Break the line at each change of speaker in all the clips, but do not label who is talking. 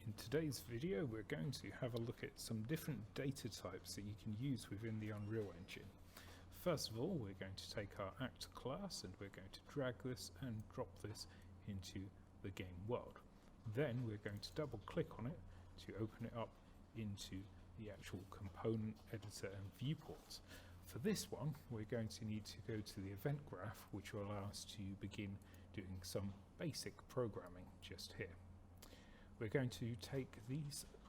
In today's video we're going to have a look at some different data types that you can use within the Unreal Engine. First of all, we're going to take our actor class and we're going to drag this and drop this into the game world. Then we're going to double click on it to open it up into the actual component editor and viewports. For this one, we're going to need to go to the event graph, which will allow us to begin doing some basic programming just here. We're going to take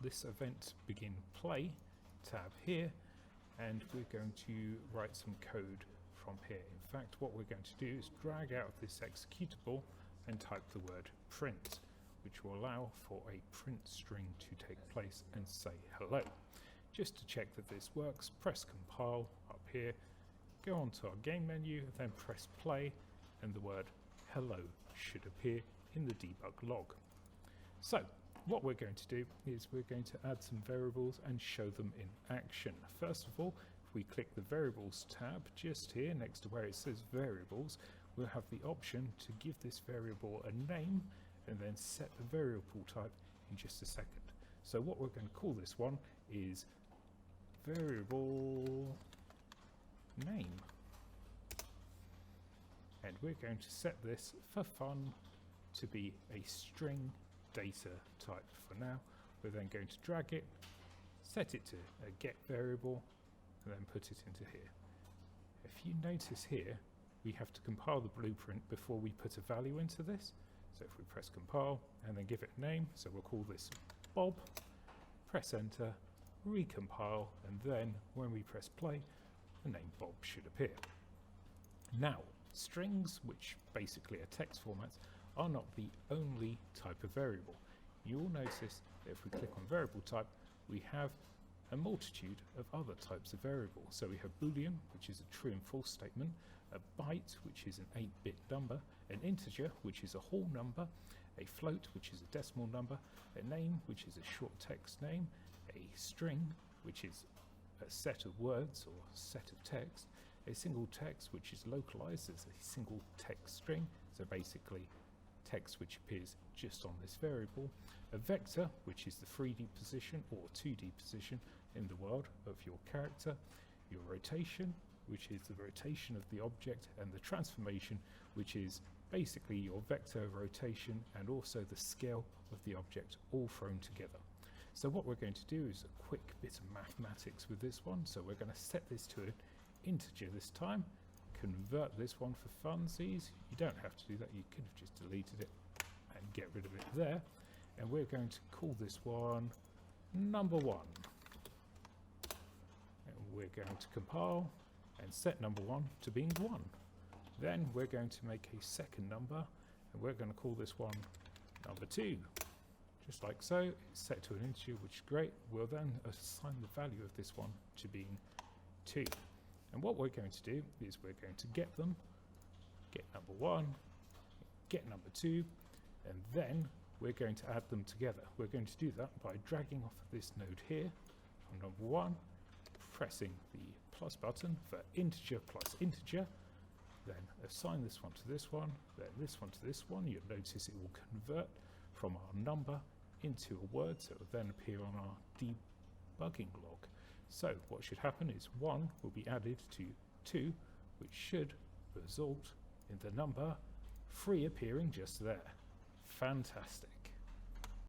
this event begin play tab here, and we're going to write some code from here. In fact, what we're going to do is drag out this executable and type the word print, which will allow for a print string to take place and say hello. Just to check that this works, press compile up here, go onto our game menu, then press play, and the word hello should appear in the debug log. So what we're going to do is we're going to add some variables and show them in action. First of all, if we click the variables tab just here next to where it says variables, we'll have the option to give this variable a name and then set the variable type in just a second. So what we're going to call this one is variable name, and we're going to set this for fun to be a string data type for now. We're then going to drag it, set it to a get variable, and then put it into here. If you notice here, we have to compile the blueprint before we put a value into this. So if we press compile and then give it a name, so we'll call this Bob, press enter, recompile, and then when we press play, the name Bob should appear. Now, strings, which basically are text formats, are not the only type of variable. You'll notice that if we click on variable type, we have a multitude of other types of variables. So we have Boolean, which is a true and false statement, a byte, which is an 8-bit number, an integer, which is a whole number, a float, which is a decimal number, a name, which is a short text name, a string, which is a set of words or set of text, a single text, which is localized as a single text string, so basically text which appears just on this variable, a vector, which is the 3D position or 2D position in the world of your character, your rotation, which is the rotation of the object, and the transformation, which is basically your vector rotation and also the scale of the object all thrown together. So what we're going to do is a quick bit of mathematics with this one. So we're going to set this to an integer this time, convert this one for funsies. You don't have to do that, you could have just deleted it and get rid of it there. And we're going to call this one number 1. And we're going to compile and set number 1 to being 1. Then we're going to make a second number, and we're going to call this one number 2. Just like so, it's set to an integer, which is great. We'll then assign the value of this one to being 2. And what we're going to do is we're going to get them, get number 1, get number 2, and then we're going to add them together. We're going to do that by dragging off of this node here from number 1, pressing the plus button for integer plus integer, then assign this one to this one, then this one to this one. You'll notice it will convert from our number into a word, so it will then appear on our debugging log. So what should happen is 1 will be added to 2, which should result in the number 3 appearing just there. Fantastic.